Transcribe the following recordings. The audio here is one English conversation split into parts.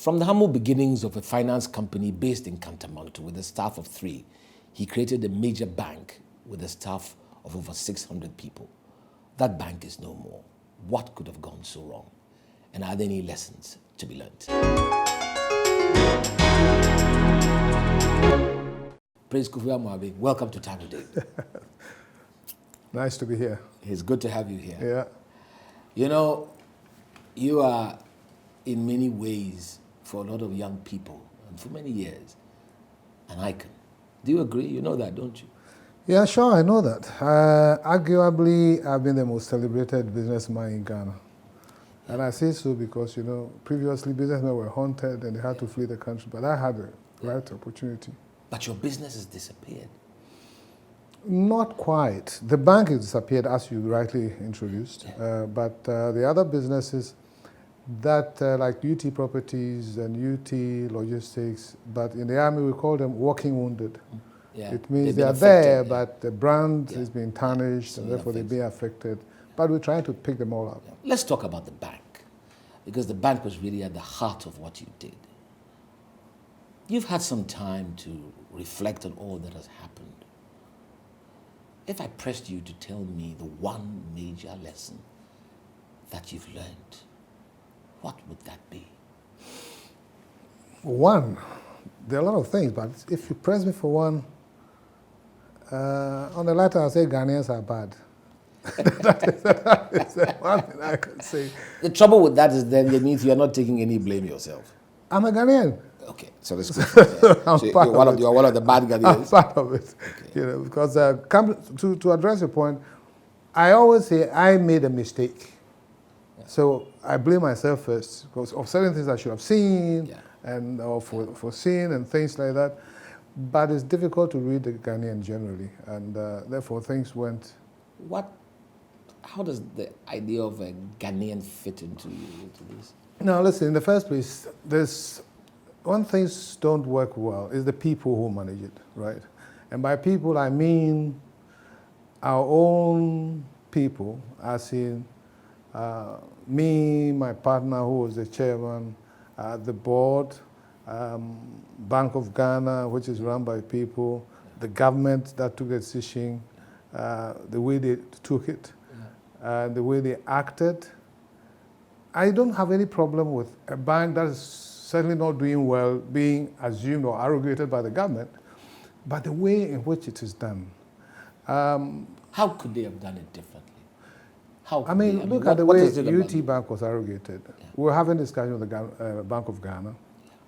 From the humble beginnings of a finance company based in Kantamanto with a staff of 3, he created a major bank with a staff of over 600 people. That bank is no more. What could have gone so wrong? And are there any lessons to be learned? Prince Kofi Amoabeng, welcome to Time Today. Nice to be here. It's good to have you here. Yeah. You know, you are in many ways, for a lot of young people, and for many years, an icon. Do you agree? You know that, don't you? Yeah, sure, I know that. Arguably, I've been the most celebrated businessman in Ghana. And I say so because, you know, previously businessmen were haunted and they had to flee the country, but I had the right opportunity. But your business has disappeared. Not quite. The bank has disappeared, as you rightly introduced, but the other businesses that, like UT Properties and UT Logistics, but in the army we call them walking wounded. Yeah. It means they are affected, there, but the brand has been tarnished, and therefore they're being affected. But we're trying to pick them all up. Let's talk about the bank, because the bank was really at the heart of what you did. You've had some time to reflect on all that has happened. If I pressed you to tell me the one major lesson that you've learned, what would that be? One, there are a lot of things, but if you press me for one, on the latter I'll say Ghanaians are bad. that is the one thing I can say. The trouble with that is then it means you're not taking any blame yourself. I'm a Ghanaian. Okay, so let's go. So you're one of the bad Ghanaians. I'm part of it. Okay. You know, because to address your point, I always say I made a mistake. Yeah. So I blame myself first because of certain things I should have seen and or foreseen and things like that. But it's difficult to read the Ghanaian generally, and therefore things went. How does the idea of a Ghanaian fit into this? Now, listen. In the first place, there's one things don't work well is the people who manage it, right? And by people, I mean our own people, as in me, my partner, who was the chairman, the board, Bank of Ghana, which is run by people, the government that took the decision, the way they took it, the way they acted. I don't have any problem with a bank that is certainly not doing well being assumed or arrogated by the government, but the way in which it is done. How could they have done it differently? Look at the way UT Bank was arrogated. Yeah. We were having a discussion with the Bank of Ghana.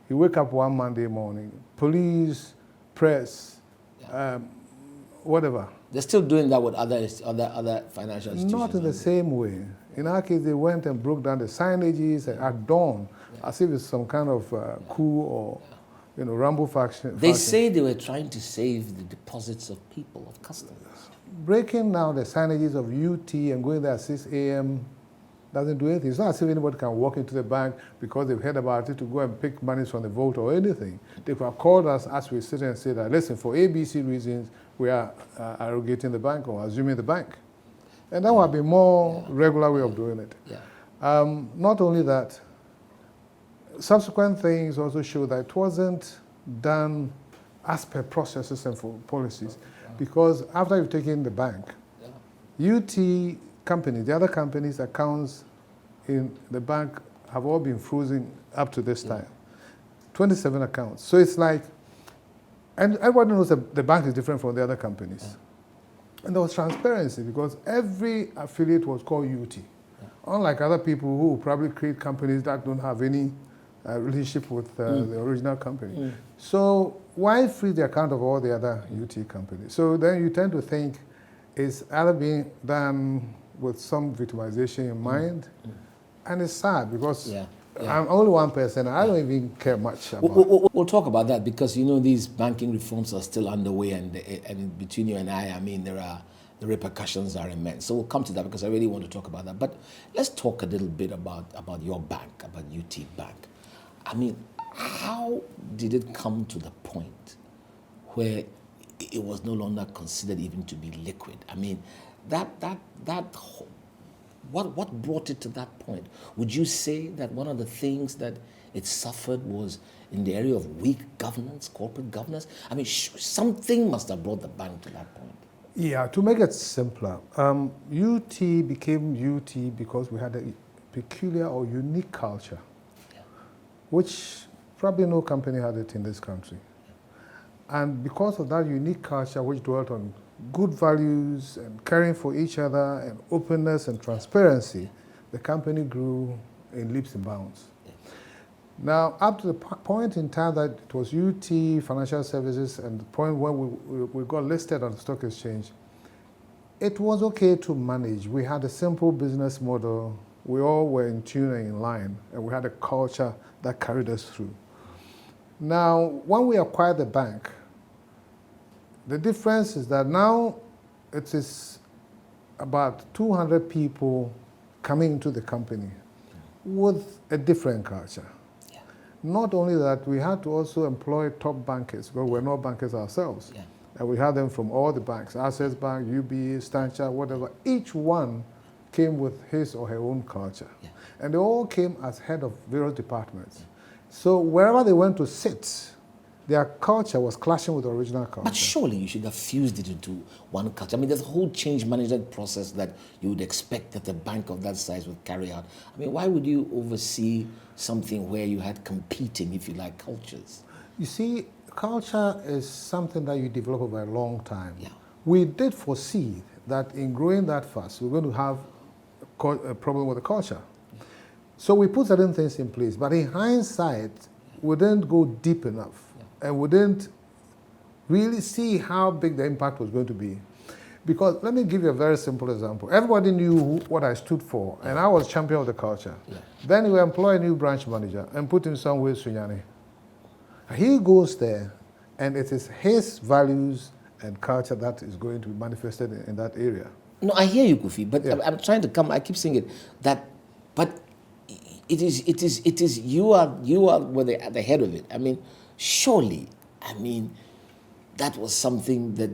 You wake up one Monday morning, police, press, whatever. They're still doing that with other financial institutions. Not in the same way. In our case, they went and broke down the signages at dawn, as if it's some kind of coup or, Rambo faction. They say they were trying to save the deposits of people, of customers. Breaking down the signages of UT and going there at 6 a.m. doesn't do anything. It's not as if anybody can walk into the bank because they've heard about it to go and pick money from the vault or anything. They could have called us as we sit and say that, listen, for ABC reasons, we are arrogating the bank or assuming the bank. And that would be more regular way of doing it. Yeah. Not only that, subsequent things also show that it wasn't done as per processes and for policies. Because after you've taken the bank, UT companies, the other companies' accounts in the bank have all been frozen up to this time. 27 accounts. So it's like, and everybody knows that the bank is different from the other companies. Yeah. And there was transparency because every affiliate was called UT. Yeah. Unlike other people who probably create companies that don't have any relationship with the original company. So why freeze the account of all the other UT companies? So then you tend to think it's either being done with some victimization in mind, and it's sad because I'm only one person. I don't even care much about. We'll talk about that because these banking reforms are still underway, and between you and I mean the repercussions are immense. So we'll come to that because I really want to talk about that. But let's talk a little bit about your bank, about UT Bank. I mean, how did it come to the point where it was no longer considered even to be liquid? I mean, that What brought it to that point? Would you say that one of the things that it suffered was in the area of weak governance, corporate governance? I mean, something must have brought the bank to that point. Yeah, to make it simpler, UT became UT because we had a peculiar or unique culture, which probably no company had it in this country. And because of that unique culture, which dwelt on good values and caring for each other and openness and transparency, the company grew in leaps and bounds. Now, up to the point in time that it was UT Financial Services and the point when we got listed on the stock exchange, it was okay to manage. We had a simple business model. We all were in tune and in line, and we had a culture that carried us through. Now, when we acquired the bank, the difference is that now it is about 200 people coming into the company with a different culture. Yeah. Not only that, we had to also employ top bankers, because we're not bankers ourselves. Yeah. And we had them from all the banks, Access Bank, UBA, Stanchart, whatever. Each one came with his or her own culture. Yeah. And they all came as head of various departments. Yeah. So wherever they went to sit, their culture was clashing with the original culture. But surely you should have fused it into one culture. I mean, there's a whole change management process that you would expect that a bank of that size would carry out. I mean, why would you oversee something where you had competing, if you like, cultures? You see, culture is something that you develop over a long time. Yeah. We did foresee that in growing that fast, we're going to have a problem with the culture. So we put certain things in place, but in hindsight, we didn't go deep enough, and we didn't really see how big the impact was going to be. Because let me give you a very simple example. Everybody knew what I stood for, and I was champion of the culture. Yeah. Then we employ a new branch manager and put him somewhere, Sunyani. He goes there, and it is his values and culture that is going to be manifested in that area. No, I hear you, Kofi, but yeah. I'm trying to come. I keep saying it but it is you are at the head of it. I mean, surely, that was something that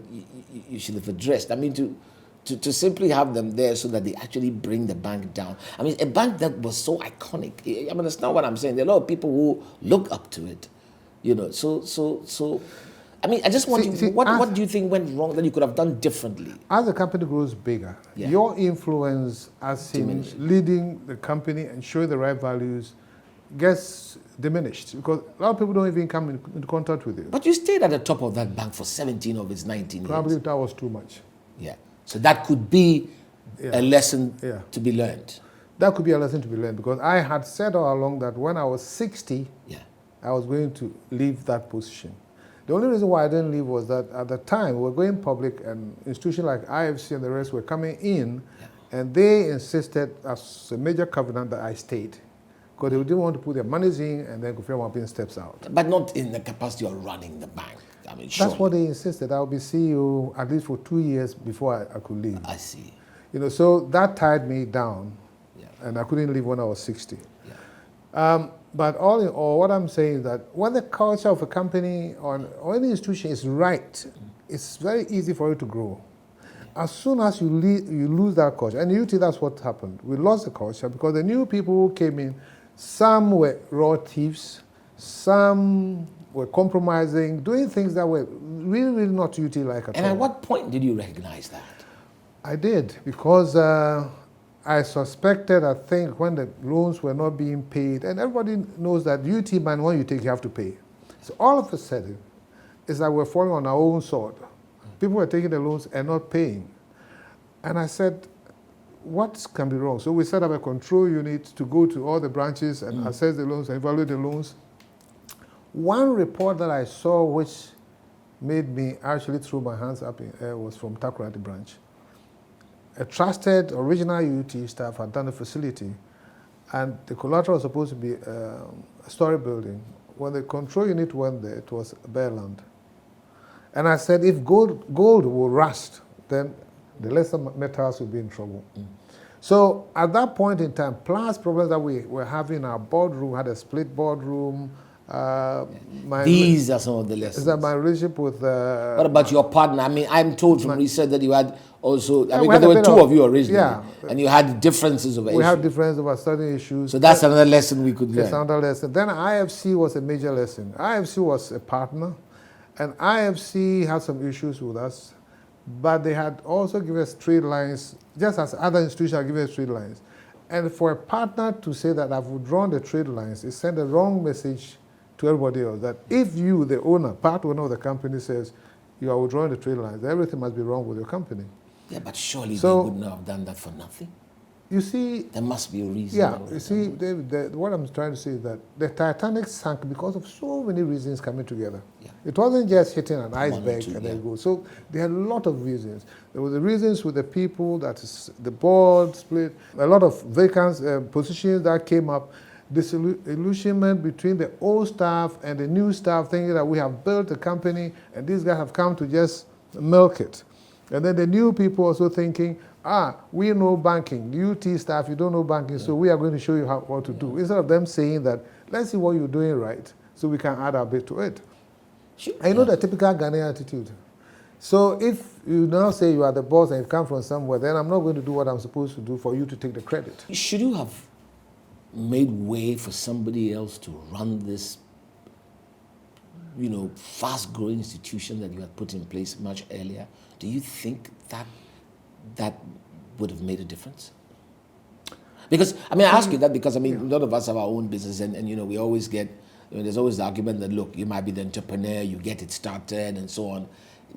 you should have addressed. I mean, to simply have them there so that they actually bring the bank down. I mean, a bank that was so iconic. I mean, that's not what I'm saying. There are a lot of people who look up to it. You know, so. I mean, I just want what do you think went wrong that you could have done differently? As the company grows bigger, your influence as in leading the company and showing the right values gets diminished because a lot of people don't even come into contact with you. But you stayed at the top of that bank for 17 of its 19 years. Probably that was too much. Yeah. So that could be a lesson to be learned. That could be a lesson to be learned because I had said all along that when I was 60, I was going to leave that position. The only reason why I didn't leave was that at the time we were going public and institutions like IFC and the rest were coming in and they insisted as a major covenant that I stayed because they didn't want to put their monies in and then Kofi Amoabeng steps out. But not in the capacity of running the bank. I mean, that's what they insisted. I would be CEO at least for 2 years before I could leave. I see. You know, so that tied me down and I couldn't leave when I was 60. But all in all, what I'm saying is that when the culture of a company or any institution is right, it's very easy for it to grow. As soon as you lose that culture, and UT, that's what happened. We lost the culture because the new people who came in, some were raw thieves, some were compromising, doing things that were really, really not UT-like at all. And at what point did you recognize that? I did, because I suspected, I think, when the loans were not being paid, and everybody knows that UT man, when you take, you have to pay. So all of a sudden, it's like we're falling on our own sword. People were taking the loans and not paying. And I said, what can be wrong? So we set up a control unit to go to all the branches and assess the loans and evaluate the loans. One report that I saw which made me actually throw my hands up in the air was from Takoradi branch. A trusted original UT staff had done the facility, and the collateral was supposed to be a story building. When the control unit went there, it was bare land. And I said, if gold will rust, then the lesser metals will be in trouble. So at that point in time, plus problems that we were having in our boardroom, had a split boardroom, These are some of the lessons. Is that my relationship with... what about your partner? I mean, I'm told from research that you had also... Yeah, I mean, because there were two of you originally. Yeah. And you had differences of issues. We had differences about certain issues. So that's another lesson we could learn. It's another lesson. Then IFC was a major lesson. IFC was a partner, and IFC had some issues with us, but they had also given us trade lines, just as other institutions have given us trade lines. And for a partner to say that I've withdrawn the trade lines, it sent a wrong message to everybody else, that if you, the owner, part owner of the company, says you are withdrawing the trade lines, everything must be wrong with your company. Yeah, but surely they wouldn't have done that for nothing. You see... There must be a reason. Yeah, you see, David, what I'm trying to say is that the Titanic sank because of so many reasons coming together. Yeah. It wasn't just hitting an iceberg and then go. So there are a lot of reasons. There were the reasons with the people, that is the board split, a lot of vacant positions that came up, disillusionment between the old staff and the new staff, thinking that we have built a company and these guys have come to just milk it. And then the new people also thinking, we know banking. UT staff, you don't know banking, so we are going to show you what to do. Instead of them saying that, let's see what you're doing right, so we can add our bit to it. Sure. I know the typical Ghanaian attitude. So if you now say you are the boss and you come from somewhere, then I'm not going to do what I'm supposed to do for you to take the credit. Should you have made way for somebody else to run this, fast-growing institution that you had put in place much earlier? Do you think that would have made a difference? Because, I ask you that because, a lot of us have our own business and we always get, there's always the argument that, look, you might be the entrepreneur, you get it started and so on.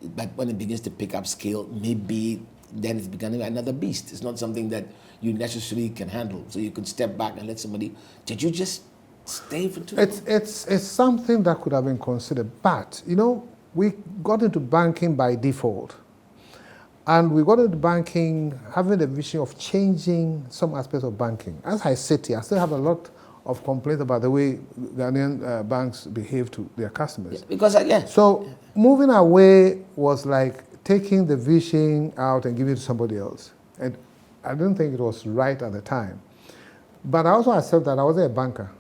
But when it begins to pick up scale, maybe then it's becoming another beast. It's not something that you necessarily can handle. So you could step back and let somebody, did you just stay for too long? It's something that could have been considered. But, we got into banking by default. And we got into banking having the vision of changing some aspects of banking. As I sit here, I still have a lot of complaints about the way Ghanaian banks behave to their customers. Yeah, because, So moving away was like taking the vision out and giving it to somebody else. And I didn't think it was right at the time. But I also accept that I wasn't a banker.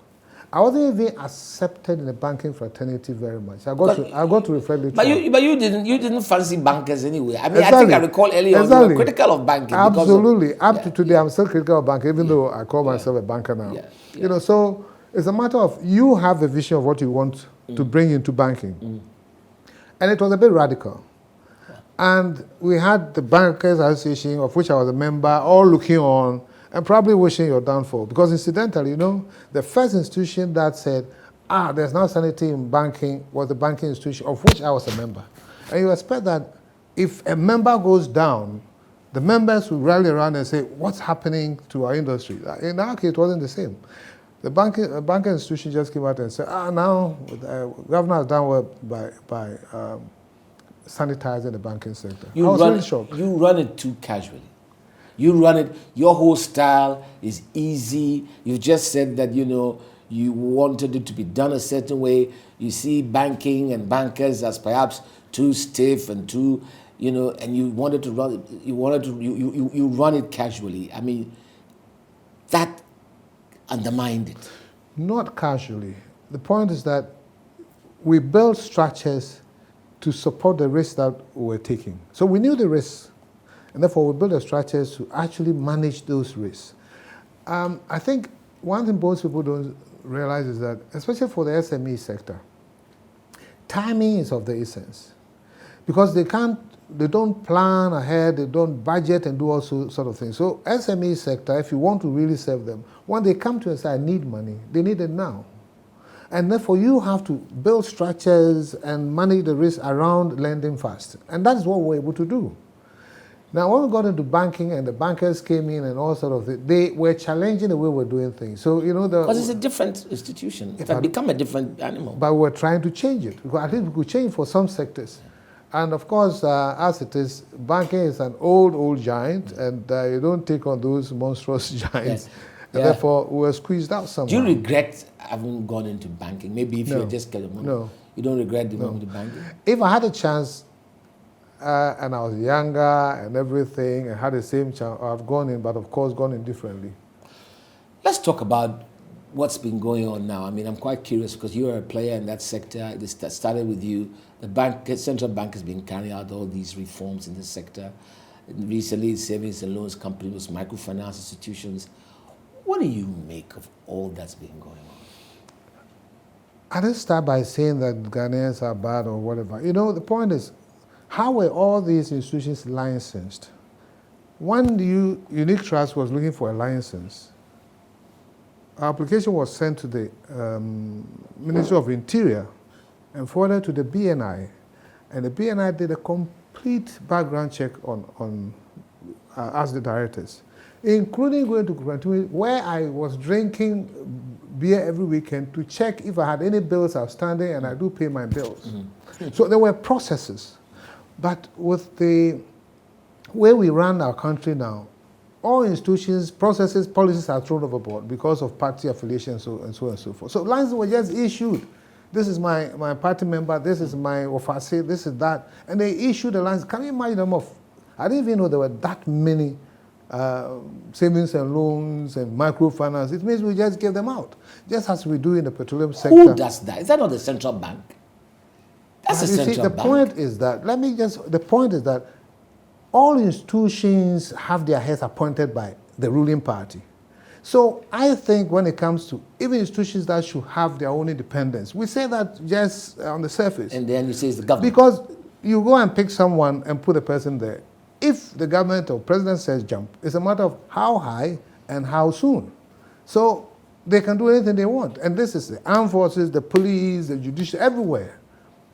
I wasn't even accepted in the banking fraternity very much. I got to reflect later. But you didn't fancy bankers anyway. I think I recall earlier on you were critical of banking. Absolutely. Up to today, I'm still critical of banking, even though I call myself a banker now. So it's a matter of you have a vision of what you want to bring into banking. And it was a bit radical. And we had the Bankers Association, of which I was a member, all looking on and probably wishing your downfall. Because incidentally, the first institution that said, there's now sanity in banking was the banking institution, of which I was a member. And you expect that if a member goes down, the members will rally around and say, what's happening to our industry? In our case, it wasn't the same. The banking institution just came out and said, now the governor has done well by sanitizing the banking sector. I was really shocked. You run it too casually. You run it, your whole style is easy. You just said that, you wanted it to be done a certain way. You see banking and bankers as perhaps too stiff and too, and you wanted to run it, you run it casually. That undermined it. Not casually. The point is that we built structures to support the risks that we were taking. So we knew the risks. And therefore, we build the structures to actually manage those risks. I think one thing most people don't realize is that, especially for the SME sector, timing is of the essence. Because they don't plan ahead, they don't budget and do all sort of things. So SME sector, if you want to really serve them, when they come to you and say, I need money, they need it now. And therefore, you have to build structures and manage the risk around lending fast. And that is what we're able to do. Now, when we got into banking and the bankers came in and all sort of things, they were challenging the way we're doing things. So, because it's a different institution. It had become a different animal. But we're trying to change it. Because I think we could change for some sectors. And of course, as it is, banking is an old giant, and you don't take on those monstrous giants. And therefore, we were squeezed out somehow. Do you regret having gone into banking? Maybe if you're just getting money. No. You don't regret going into banking? If I had a chance, and I was younger and everything, and had the same chance, I've gone in, but of course gone in differently. Let's talk about what's been going on now? I mean, I'm quite curious because you're a player in that sector. This started with you. The central bank has been carrying out all these reforms in this sector. Recently, savings and loans companies, microfinance institutions. What do you make of all that's been going on? I didn't start by saying that Ghanaians are bad or whatever. You know, the point is, how were all these institutions licensed? When the Unique Trust was looking for a license, our application was sent to the Ministry of Interior and forwarded to the BNI. And the BNI did a complete background check on us, the directors, including going to Kantamanto, where I was drinking beer every weekend to check if I had any bills outstanding, and I do pay my bills. Mm-hmm. So there were processes. But with the way we run our country now, all institutions, processes, policies are thrown overboard because of party affiliation and so on and so forth. So licenses were just issued. This is my party member, this is my office, this is that. And they issued the license. Can you imagine them off? I didn't even know there were that many savings and loans and microfinance. It means we just give them out, just as we do in the petroleum sector. Who does that? Is that not the central bank? That's the central bank. The point is that, the point is that all institutions have their heads appointed by the ruling party. So I think when it comes to even institutions that should have their own independence, we say that just on the surface. And then you say it's the government. Because you go and pick someone and put a person there. If the government or president says jump, it's a matter of how high and how soon. So they can do anything they want. And this is the armed forces, the police, the judiciary, everywhere.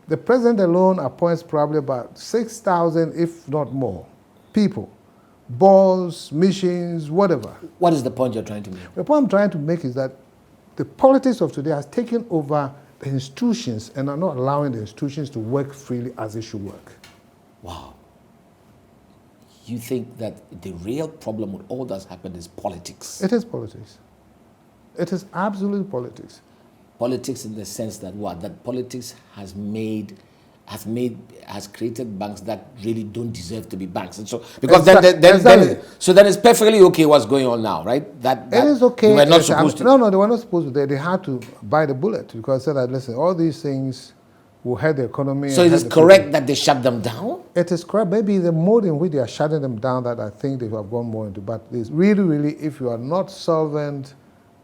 The president alone appoints probably about 6,000, if not more, people. Balls, missions, whatever. What is the point you're trying to make? The point I'm trying to make is that the politics of today has taken over the institutions and are not allowing the institutions to work freely as they should work. Wow. You think that the real problem with all that's happened is politics? It is politics. It is absolute politics. Politics in the sense that what? That politics has created banks that really don't deserve to be banks. And so because then it's perfectly okay what's going on now, right? That it is okay. They were not supposed to. No, they were not supposed to. They had to bite the bullet because they said that, listen, all these things will hurt the economy. So it is correct that they shut them down? It is correct. Maybe the mode in which they are shutting them down that I think they have gone more into. But it's really, if you are not solvent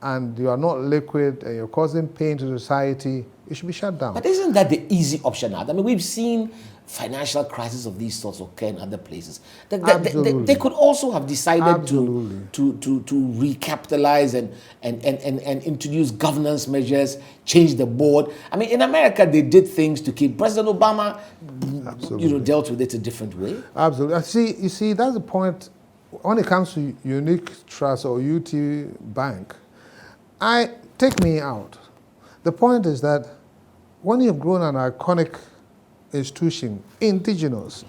and you are not liquid and you're causing pain to society, it should be shut down. But isn't that the easy option out? I mean, we've seen financial crises of these sorts occur in other places. They could also have decided to recapitalize and introduce governance measures, change the board. I mean, in America, they did things to keep. President Obama, dealt with it a different way. Absolutely. You see, that's the point. When it comes to Unique Trust or UT Bank, take me out. The point is that when you've grown an iconic institution, indigenous,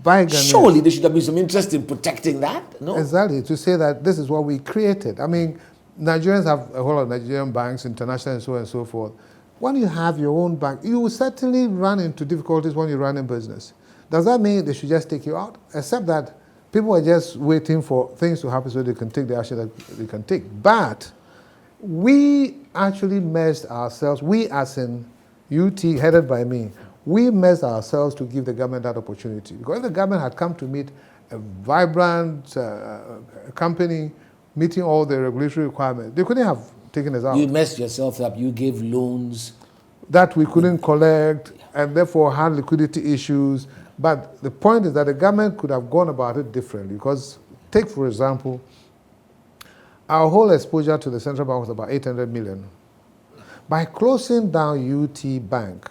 by Ghanaians. Surely there should have been some interest in protecting that, no? Exactly, to say that this is what we created. I mean, Nigerians have a whole lot of Nigerian banks, international and so on and so forth. When you have your own bank, you will certainly run into difficulties when you run a business. Does that mean they should just take you out? Except that people are just waiting for things to happen so they can take the action that they can take. But we actually merged ourselves, we as in UT, headed by me, we merged ourselves to give the government that opportunity. Because if the government had come to meet a vibrant company, meeting all the regulatory requirements, they couldn't have taken us out. You messed yourself up, you gave loans. That we couldn't collect, and therefore had liquidity issues. But the point is that the government could have gone about it differently. Because, take for example, our whole exposure to the central bank was about 800 million. By closing down UT Bank,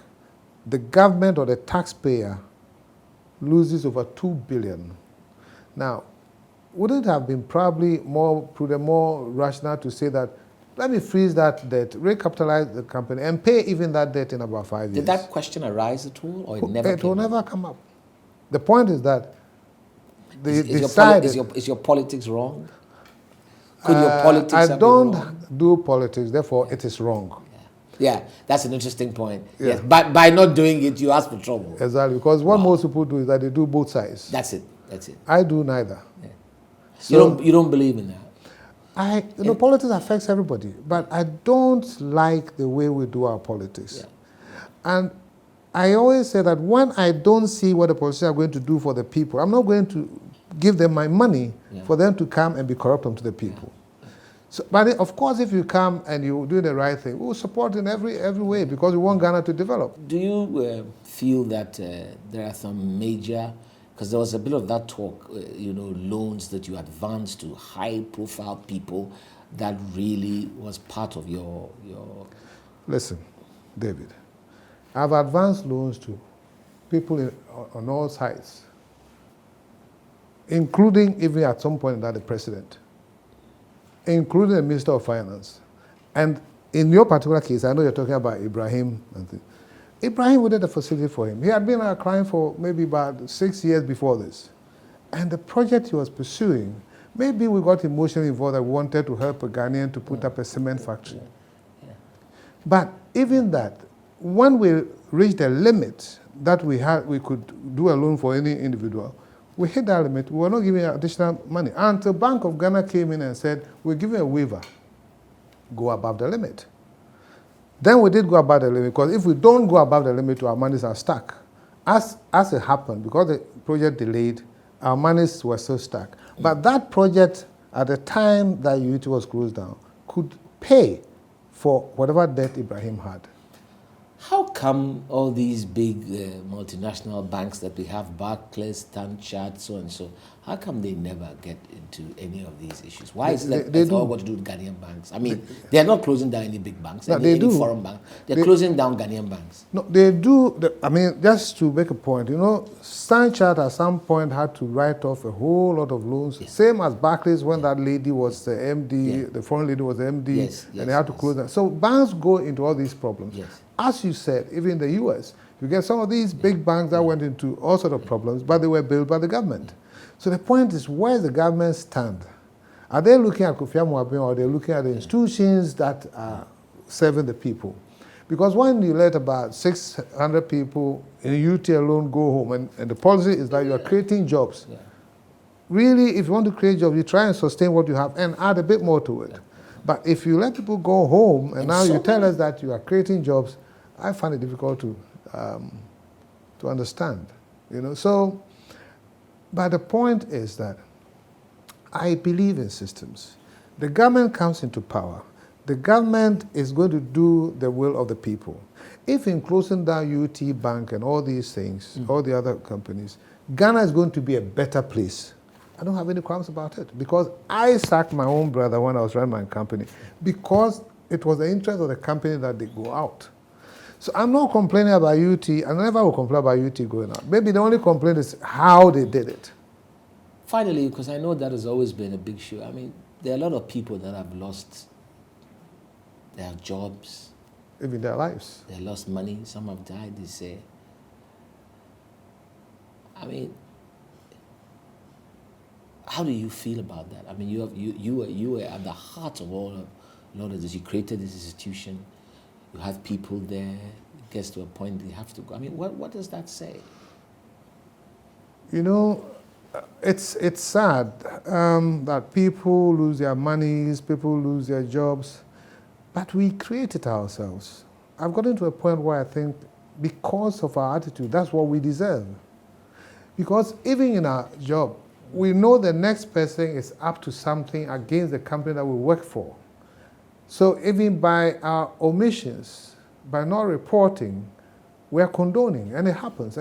the government or the taxpayer loses over 2 billion. Now, wouldn't it have been probably more prudent, more rational to say that, let me freeze that debt, recapitalize the company, and pay even that debt in about 5 years? Did that question arise at all, or it never It will never come up. The point is that is your politics wrong? Could your politics I have been don't wrong? do politics, therefore it is wrong. Yeah, that's an interesting point. Yeah. Yes, by not doing it, you ask for trouble. Exactly, because what most people do is that they do both sides. That's it. I do neither. Yeah. So you don't believe in that? Politics affects everybody, but I don't like the way we do our politics. Yeah. And I always say that when I don't see what the politicians are going to do for the people, I'm not going to give them my money for them to come and be corrupt unto the people. So, but of course, if you come and you do the right thing, we'll support in every way because we want Ghana to develop. Do you feel that there are some major, because there was a bit of that talk, loans that you advanced to high-profile people, that really was part of your... Listen, David, I've advanced loans to people on all sides, including even at some point that the president, including the Minister of Finance. And in your particular case, I know you're talking about Ibrahim. Ibrahim, we did a facility for him. He had been a client for maybe about 6 years before this. And the project he was pursuing, maybe we got emotionally involved that we wanted to help a Ghanaian to put up a cement factory. Yeah. But even that, when we reached a limit that we could do a loan for any individual, we hit that limit. We were not giving additional money until Bank of Ghana came in and said, we're giving a waiver. Go above the limit. Then we did go above the limit, because if we don't go above the limit, our monies are stuck. As it happened, because the project delayed, our monies were still stuck. But that project, at the time that UT was closed down, could pay for whatever debt Ibrahim had. How come all these big multinational banks that we have, Barclays, Standard, so and so, how come they never get into any of these issues? Why is that that's all got to do with Ghanaian banks? I mean, they are not closing down any big banks, any foreign bank. They're closing down Ghanaian banks. No, they do. Just to make a point, Standard at some point had to write off a whole lot of loans. Yes. Same as Barclays when that lady was the MD, the foreign lady was the MD, and they had to close that. So banks go into all these problems. Yes. As you said, even in the US, you get some of these big banks that went into all sorts of problems, but they were built by the government. So the point is, where does the government stand? Are they looking at Kofi Amoabeng, or are they looking at the institutions that are serving the people? Because when you let about 600 people in UT alone go home, and the policy is that you are creating jobs. Yeah. Really, if you want to create jobs, you try and sustain what you have and add a bit more to it. Yeah. But if you let people go home and now you tell us that you are creating jobs, I find it difficult to understand, So, but the point is that I believe in systems. The government comes into power. The government is going to do the will of the people. If in closing down UT Bank and all these things, all the other companies, Ghana is going to be a better place. I don't have any qualms about it, because I sacked my own brother when I was running my company, because it was the interest of the company that they go out. So I'm not complaining about UT. I never will complain about UT going out. Maybe the only complaint is how they did it. Finally, because I know that has always been a big issue. I mean, there are a lot of people that have lost their jobs. Even their lives. They lost money. Some have died, they say. I mean, how do you feel about that? I mean, you were at the heart of all of this. You created this institution. You have people there. It gets to a point they have to go. I mean, what does that say? It's sad that people lose their monies, people lose their jobs, but we create it ourselves. I've gotten to a point where I think, because of our attitude, that's what we deserve. Because even in our job, we know the next person is up to something against the company that we work for. So even by our omissions, by not reporting, we are condoning, and it happens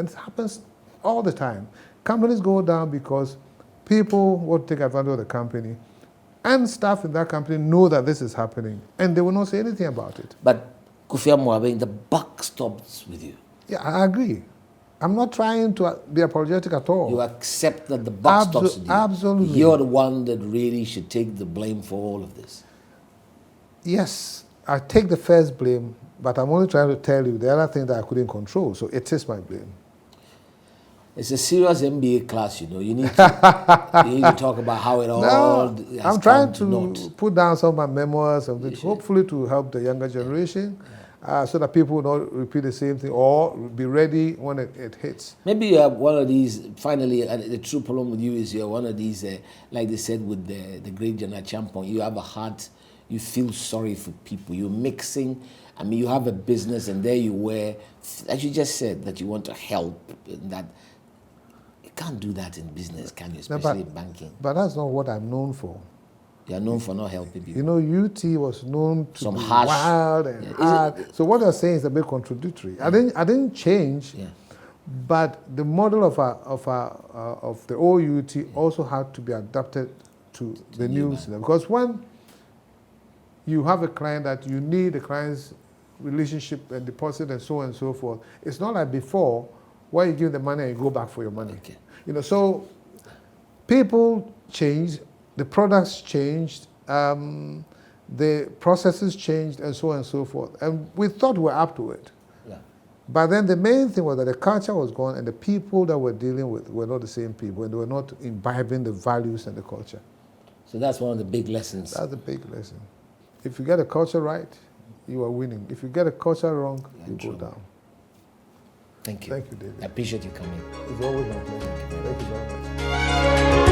all the time. Companies go down because people want to take advantage of the company, and staff in that company know that this is happening, and they will not say anything about it. But Kofi Amoabeng, the buck stops with you. Yeah, I agree. I'm not trying to be apologetic at all. You accept that the buck stops with you. Absolutely. You're the one that really should take the blame for all of this. Yes, I take the first blame, but I'm only trying to tell you the other thing that I couldn't control, so it is my blame. It's a serious MBA class, You need to talk about how it all has I'm trying to put down some of my memoirs, hopefully to help the younger generation. so that people will not repeat the same thing or be ready when it hits. Maybe you are one of these, finally, the true problem with you is you're one of these, like they said with the great General Champon, you have a heart, you feel sorry for people, you're mixing, I mean, you have a business and there you were, as you just said, that you want to help, that you can't do that in business, can you, especially in banking? But that's not what I'm known for. You are known for not helping people. You know, UT was known to Some be harsh, wild and hard. So what you're saying is a bit contradictory. I didn't change, but the model of the old UT also had to be adapted to the new system. Because when you have a client that you need the client's relationship and deposit and so on and so forth, it's not like before where you give the money and you go back for your money. Okay. You know, so people changed. The products changed, the processes changed, and so on and so forth. And we thought we were up to it. Yeah. But then the main thing was that the culture was gone, and the people that we're dealing with were not the same people, and they were not imbibing the values and the culture. So that's one of the big lessons. That's the big lesson. If you get the culture right, you are winning. If you get the culture wrong, you go down. Thank you. Thank you, David. I appreciate you coming. It's always my pleasure. Thank you very much.